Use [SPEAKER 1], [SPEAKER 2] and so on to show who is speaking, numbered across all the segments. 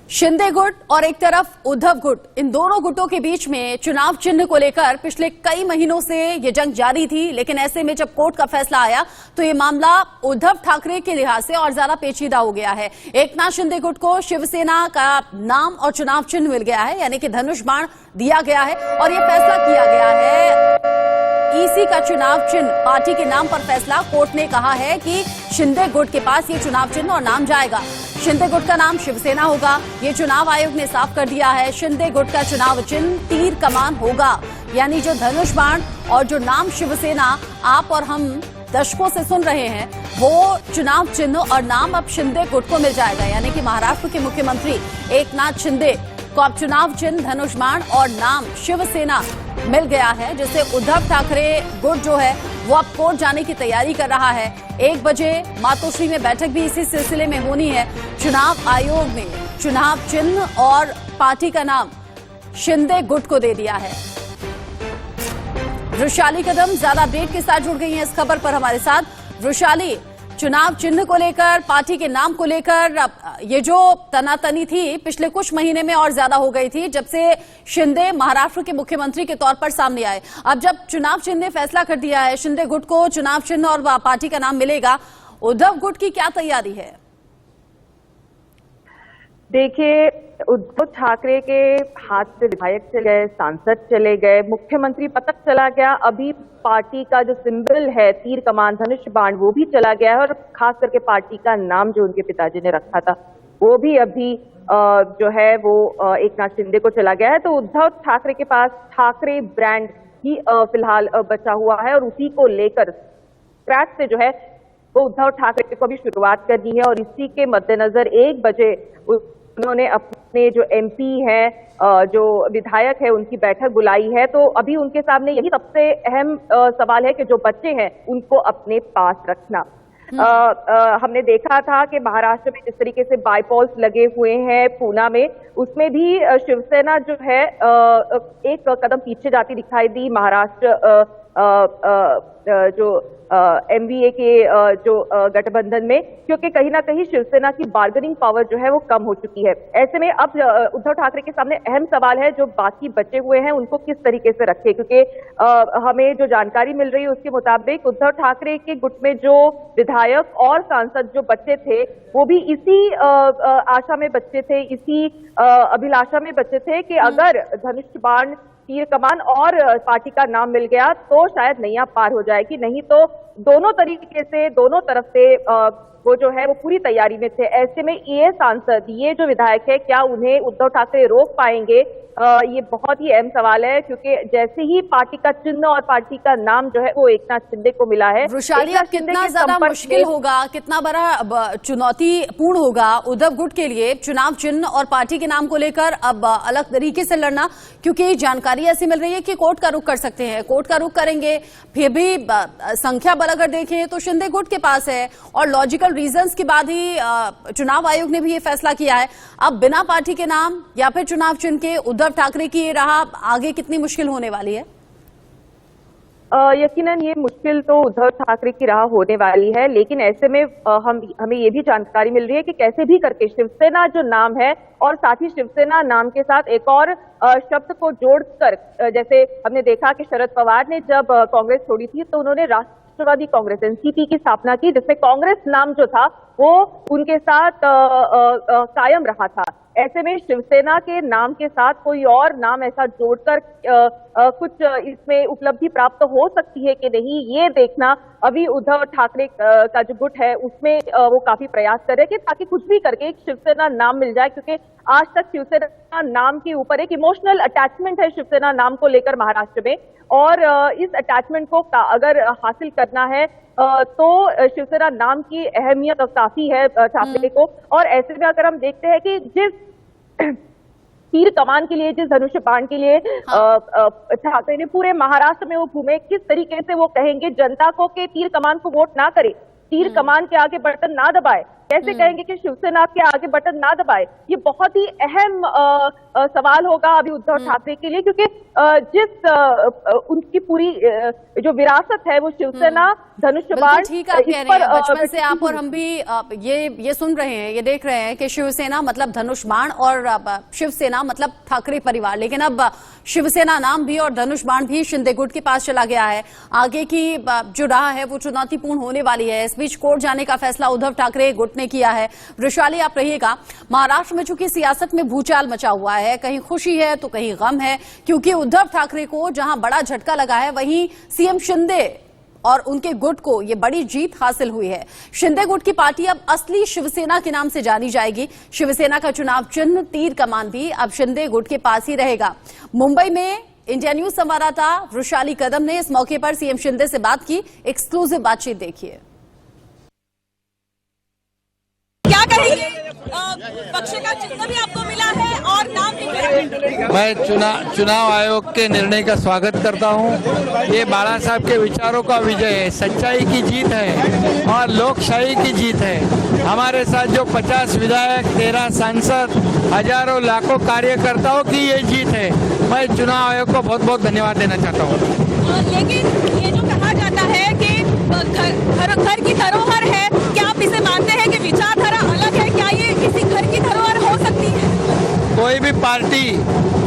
[SPEAKER 1] शिंदे गुट और एक तरफ उद्धव गुट, इन दोनों गुटों के बीच में चुनाव चिन्ह को लेकर पिछले कई महीनों से ये जंग जारी थी। लेकिन ऐसे में जब कोर्ट का फैसला आया तो ये मामला उद्धव ठाकरे के लिहाज से और ज्यादा पेचीदा हो गया है। एकनाथ शिंदे गुट को शिवसेना का नाम और चुनाव चिन्ह मिल गया है, यानी कि धनुष बाण दिया गया है और ये फैसला किया गया है। ईसी का चुनाव चिन्ह पार्टी के नाम पर फैसला, कोर्ट ने कहा है कि शिंदे गुट के पास ये चुनाव चिन्ह और नाम जाएगा। शिंदे गुट का नाम शिवसेना होगा, ये चुनाव आयोग ने साफ कर दिया है। शिंदे गुट का चुनाव चिन्ह तीर कमान होगा, यानी जो धनुष बाण और जो नाम शिवसेना आप और हम दशकों से सुन रहे हैं, वो चुनाव चिन्ह और नाम अब शिंदे गुट को मिल जाएगा। यानी कि महाराष्ट्र के मुख्यमंत्री एकनाथ शिंदे को अब चुनाव चिन्ह धनुष बाण और नाम शिवसेना मिल गया है, जिससे उद्धव ठाकरे गुट जो है वो अब कोर्ट जाने की तैयारी कर रहा है। 1 बजे मातोश्री में बैठक भी इसी सिलसिले में होनी है। चुनाव आयोग ने चुनाव चिन्ह और पार्टी का नाम शिंदे गुट को दे दिया है। वृषाली कदम ज्यादा अपडेट के साथ जुड़ गई हैं इस खबर पर हमारे साथ। वृषाली, चुनाव चिन्ह को लेकर, पार्टी के नाम को लेकर ये जो तनातनी थी पिछले कुछ महीने में और ज्यादा हो गई थी जब से शिंदे महाराष्ट्र के मुख्यमंत्री के तौर पर सामने आए। अब जब चुनाव चिन्ह ने फैसला कर दिया है, शिंदे गुट को चुनाव चिन्ह और पार्टी का नाम मिलेगा, उद्धव गुट की क्या तैयारी है?
[SPEAKER 2] देखिए, उद्धव ठाकरे के हाथ से विधायक चले गए, सांसद चले गए, मुख्यमंत्री पद तक चला गया, अभी पार्टी का जो सिंबल है तीर कमान धनुष बाण वो भी चला गया है और खास करके पार्टी का नाम जो उनके पिताजी ने रखा था वो भी अभी जो है वो एकनाथ शिंदे को चला गया है। तो उद्धव ठाकरे के पास ठाकरे ब्रांड ही फिलहाल बचा हुआ है और उसी को लेकर स्क्रैच से जो है वो उद्धव ठाकरे को भी शुरुआत करनी है। और इसी के मद्देनजर 1 बजे उन्होंने अपने जो एमपी हैं, जो विधायक है, उनकी बैठक बुलाई है। तो अभी उनके सामने यही सबसे अहम सवाल है कि जो बच्चे हैं उनको अपने पास रखना। हमने देखा था कि महाराष्ट्र में जिस तरीके से बाईपॉल्स लगे हुए हैं पूना में, उसमें भी शिवसेना जो है एक कदम पीछे जाती दिखाई दी महाराष्ट्र जो एमवीए के जो गठबंधन में, क्योंकि कहीं ना कहीं शिवसेना की बार्गेनिंग पावर जो है वो कम हो चुकी है। ऐसे में अब उद्धव ठाकरे के सामने अहम सवाल है जो बाकी बचे हुए हैं उनको किस तरीके से रखें, क्योंकि हमें जो जानकारी मिल रही है उसके मुताबिक उद्धव ठाकरे के गुट में जो विधायक और सांसद जो बच्चे थे वो भी इसी आशा में बच्चे थे, इसी अभिलाषा में बच्चे थे कि अगर धनुष बाण तीर कमान और पार्टी का नाम मिल गया तो शायद नैया पार हो जाएगी। नहीं तो दोनों तरीके से, दोनों तरफ से वो जो है वो पूरी तैयारी में थे। ऐसे में ये सांसद, ये जो विधायक है, क्या उन्हें उद्धव ठाकरे रोक पाएंगे? ये बहुत ही अहम सवाल है, क्योंकि जैसे ही पार्टी का चिन्ह और पार्टी का नाम जो है वो एकनाथ शिंदे को मिला है।
[SPEAKER 1] वृषाली, अब कितना ज्यादा मुश्किल होगा, कितना बड़ा चुनौतीपूर्ण होगा उद्धव गुट के लिए चुनाव चिन्ह और पार्टी के नाम को लेकर अब अलग तरीके से लड़ना, क्योंकि जानकारी ऐसी मिल रही है कि कोर्ट का रुख कर सकते हैं, कोर्ट का रुख करेंगे। फिर भी संख्या बल अगर देखें तो शिंदे गुट के पास है और लॉजिकल रीजंस के बाद ही चुनाव आयोग ने भी ये फैसला किया है। अब बिना पार्टी के नाम या फिर चुनाव चिन्ह के उद्धव ठाकरे की ये राह आगे कितनी मुश्किल होने वाली है?
[SPEAKER 2] यकीनन ये मुश्किल तो उद्धव ठाकरे की राह होने वाली है, लेकिन ऐसे में हमें ये भी जानकारी मिल रही है कि कैसे भी करके शिवसेना जो नाम है और साथ ही शिवसेना नाम के साथ एक और शब्द को जोड़कर, जैसे हमने देखा कि शरद पवार ने जब कांग्रेस छोड़ी थी तो उन्होंने राष्ट्रवादी कांग्रेस एनसीपी की स्थापना की, जिसमें कांग्रेस नाम जो था वो उनके साथ कायम रहा था। ऐसे में शिवसेना के नाम के साथ कोई और नाम ऐसा जोड़कर कुछ इसमें उपलब्धि प्राप्त हो सकती है कि नहीं, ये देखना अभी उद्धव ठाकरे का जो गुट है उसमें वो काफी प्रयास कर रहे हैं कि ताकि कुछ भी करके एक शिवसेना नाम मिल जाए, क्योंकि आज तक शिवसेना नाम के ऊपर एक इमोशनल अटैचमेंट है शिवसेना नाम को लेकर महाराष्ट्र में। और इस अटैचमेंट को अगर हासिल करना है तो शिवसेना नाम की अहमियत काफी है ठाकरे को। और ऐसे में अगर हम देखते हैं कि जिस तीर कमान के लिए, जिस धनुष बाण के लिए ठाकरे ने पूरे महाराष्ट्र में वो घूमे, किस तरीके से वो कहेंगे जनता को कि तीर कमान को वोट ना करे, तीर कमान के आगे बटन ना दबाए, कैसे कहेंगे कि शिवसेना के आगे बटन ना दबाए? ये बहुत ही अहम सवाल होगा अभी उद्धव ठाकरे के लिए, क्योंकि उनकी पूरी जो विरासत है वो शिवसेना, धनुष बाण,
[SPEAKER 1] ठीक आप कह रहे हैं, बचपन से आप और हम भी ये सुन रहे हैं, ये देख रहे हैं कि शिवसेना मतलब धनुष बाण और शिवसेना मतलब ठाकरे परिवार। लेकिन अब शिवसेना नाम भी और धनुष बाण भी शिंदे गुट के पास चला गया है। आगे की जो राह है वो चुनौतीपूर्ण होने वाली है। इस बीच कोर्ट जाने का फैसला उद्धव ठाकरे गुट ने किया है। वृषाली आप रहिएगा। महाराष्ट्र में चूंकि सियासत में भूचाल मचा हुआ है, कहीं खुशी है तो कहीं गम है, क्योंकि उद्धव ठाकरे को जहां बड़ा झटका लगा है वहीं सीएम शिंदे और उनके गुट को ये बड़ी जीत हासिल हुई है। शिंदे गुट की पार्टी अब असली शिवसेना के नाम से जानी जाएगी। शिवसेना का चुनाव चिन्ह तीर कमान भी अब शिंदे गुट के पास ही रहेगा। मुंबई में इंडिया न्यूज संवाददाता वृषाली कदम ने इस मौके पर सीएम शिंदे से बात की। एक्सक्लूसिव बातचीत देखिए।
[SPEAKER 3] क्या कहेंगे? पक्ष का चिन्ह भी आपको मिला है और नाम भी मिला है।
[SPEAKER 4] मैं चुनाव आयोग के निर्णय का स्वागत करता हूं। ये बाला साहब के विचारों का विजय है, सच्चाई की जीत है और लोकशाही की जीत है। हमारे साथ जो 50 विधायक, 13 सांसद, हजारों लाखों कार्यकर्ताओं की ये जीत है। मैं चुनाव आयोग को बहुत बहुत धन्यवाद देना चाहता हूँ।
[SPEAKER 3] लेकिन ये जो कहा जाता है कि घर की धरोहर है, क्या आप इसे मानते हैं कि विचारधारा अलग है? क्या ये किसी घर की धरोहर हो सकती है?
[SPEAKER 4] कोई भी पार्टी,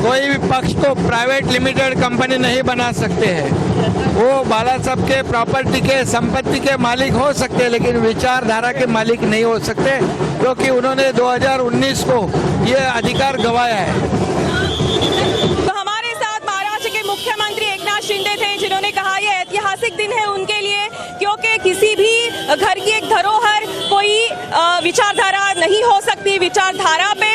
[SPEAKER 4] कोई भी पक्ष को प्राइवेट लिमिटेड कंपनी नहीं बना सकते हैं। वो बाला साहब के प्रॉपर्टी के, संपत्ति के मालिक हो सकते हैं, लेकिन विचारधारा के मालिक नहीं हो सकते, क्योंकि उन्होंने 2019 को ये अधिकार गंवाया है।
[SPEAKER 3] तो हमारे साथ महाराष्ट्र के मुख्यमंत्री एकनाथ शिंदे थे, जिन्होंने कहा यह ऐतिहासिक दिन है उनके लिए, क्योंकि किसी भी घर की एक धरोहर कोई विचारधारा नहीं हो सकती। विचारधारा पे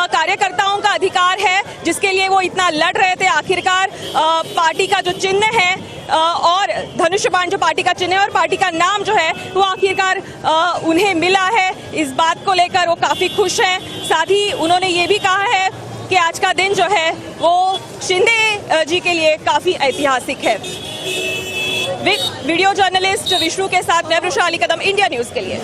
[SPEAKER 3] कार्यकर्ताओं का अधिकार है, जिसके लिए वो इतना लड़ रहे थे। आखिरकार पार्टी का जो चिन्ह है और धनुष बाण जो पार्टी का चिन्ह है और पार्टी का नाम जो है वो आखिरकार उन्हें मिला है। इस बात को लेकर वो काफी खुश हैं। साथ ही उन्होंने ये भी कहा है कि आज का दिन जो है वो शिंदे जी के लिए काफी ऐतिहासिक है। वीडियो जर्नलिस्ट विष्णु के साथ मैं वृषाली कदम, इंडिया न्यूज के लिए।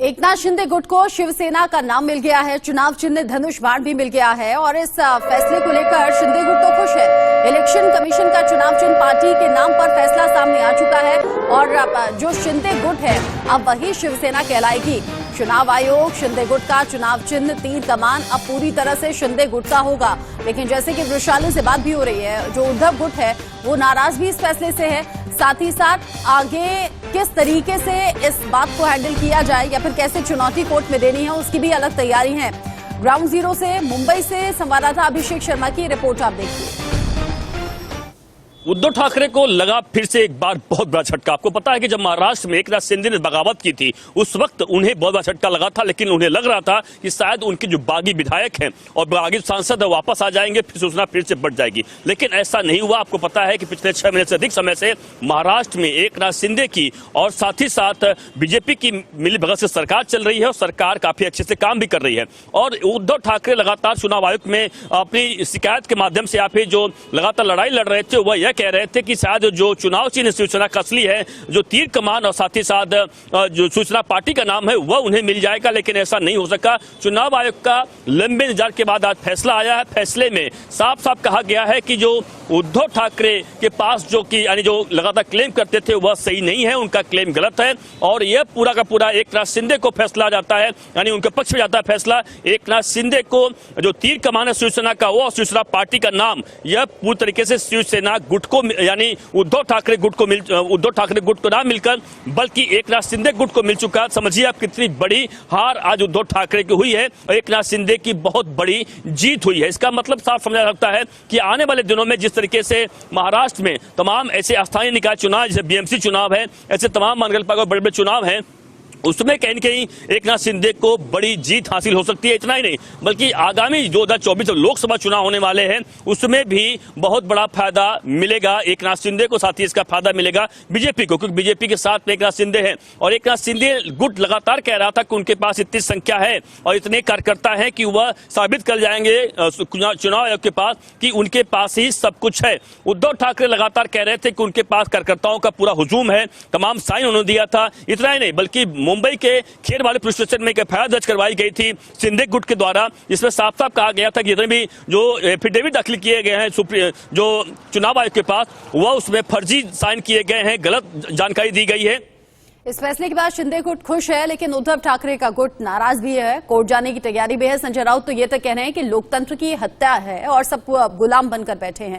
[SPEAKER 1] एकनाथ शिंदे गुट को शिवसेना का नाम मिल गया है, चुनाव चिन्ह धनुष बाण भी मिल गया है और इस फैसले को लेकर शिंदे गुट तो खुश है। इलेक्शन कमीशन का चुनाव चिन्ह पार्टी के नाम पर फैसला सामने आ चुका है और जो शिंदे गुट है अब वही शिवसेना कहलाएगी। चुनाव आयोग शिंदे गुट का चुनाव चिन्ह तीर कमान अब पूरी तरह से शिंदे गुट का होगा। लेकिन जैसे कि वृषाली से बात भी हो रही है, जो उद्धव गुट है वो नाराज भी इस फैसले से है। साथ ही साथ आगे किस तरीके से इस बात को हैंडल किया जाए या फिर कैसे चुनौती कोर्ट में देनी है, उसकी भी अलग तैयारी है। ग्राउंड जीरो से मुंबई से संवाददाता अभिषेक शर्मा की रिपोर्ट आप देखिए।
[SPEAKER 5] उद्धव ठाकरे को लगा फिर से एक बार बहुत बड़ा झटका। आपको पता है कि जब महाराष्ट्र में एकनाथ शिंदे ने बगावत की थी उस वक्त उन्हें बहुत बड़ा झटका लगा था, लेकिन उन्हें लग रहा था कि शायद उनके जो बागी विधायक हैं और बागी सांसद है वापस आ जाएंगे, फिर सूचना फिर से बढ़ जाएगी। लेकिन ऐसा नहीं हुआ। आपको पता है कि पिछले 6 महीने से अधिक समय से महाराष्ट्र में एकनाथ शिंदे की और साथ ही साथ बीजेपी की मिलीभगत से सरकार चल रही है और सरकार काफी अच्छे से काम भी कर रही है। और उद्धव ठाकरे लगातार चुनाव आयोग में अपनी शिकायत के माध्यम से या फिर जो लगातार लड़ाई लड़ रहे थे वह यह कह रहे थे कि शायद जो चुनाव चिन्ह शिवसेना का असली है, जो तीर कमान और साथ ही साथ जो सूचना पार्टी का नाम है वह उन्हें मिल जाएगा, लेकिन ऐसा नहीं हो सका। चुनाव आयोग का लंबे इंतजार के बाद आज फैसला आया है। फैसले में साफ साफ कहा गया है कि जो उद्धव ठाकरे के पास जो कि यानी जो लगातार क्लेम करते थे वह सही नहीं है, उनका क्लेम गलत है और यह पूरा का पूरा एकनाथ शिंदे को फैसला जाता है, यानी उनके पक्ष में जाता है फैसला। एकनाथ शिंदे को जो तीर कमान है शिवसेना का वो शिवसेना पार्टी का नाम यह पूरी तरीके से शिवसेना गुट को यानी उद्धव ठाकरे गुट को ना मिलकर बल्कि एकनाथ शिंदे गुट को मिल चुका। समझिए आप कितनी बड़ी हार आज उद्धव ठाकरे की हुई है और एकनाथ शिंदे की बहुत बड़ी जीत हुई है। इसका मतलब साफ समझा सकता है कि आने वाले दिनों में जिस तरीके से महाराष्ट्र में तमाम ऐसे स्थानीय निकाय चुनाव जैसे बीएमसी चुनाव है, ऐसे तमाम महानगरपालिका बड़े बड़े चुनाव हैं, उसमें कहीं न कहीं एकनाथ शिंदे को बड़ी जीत हासिल हो सकती है। इतना ही नहीं बल्कि आगामी 2024 लोकसभा चुनाव होने वाले हैं उसमें भी बहुत बड़ा फायदा मिलेगा एकनाथ शिंदे को, साथ ही इसका फायदा मिलेगा बीजेपी को, क्योंकि बीजेपी के साथ में एकनाथ शिंदे हैं और एकनाथ शिंदे गुट लगातार कह रहा था कि उनके पास इतनी संख्या है और इतने कार्यकर्ता हैं कि वह साबित कर जाएंगे चुनाव आयोग के पास कि उनके पास ही सब कुछ है। उद्धव ठाकरे लगातार कह रहे थे कि उनके पास कार्यकर्ताओं का पूरा हुजूम है, तमाम साइन उन्होंने दिया था। इतना ही नहीं बल्कि मुंबई के खेर वाले पुलिस स्टेशन में एक एफआईआर दर्ज करवाई गई थी शिंदे गुट के द्वारा, जिसमें साफ साफ कहा गया था कि जितने भी जो एफिडेविट दाखिल किए गए हैं जो चुनाव आयोग के पास, वह उसमें फर्जी साइन किए गए हैं, गलत जानकारी दी गई है।
[SPEAKER 1] इस फैसले के बाद शिंदे गुट खुश है, लेकिन उद्धव ठाकरे का गुट नाराज भी है, कोर्ट जाने की तैयारी भी है। संजय राउत तो ये तक कह रहे हैं कि लोकतंत्र की हत्या है और सब गुलाम बनकर बैठे हैं।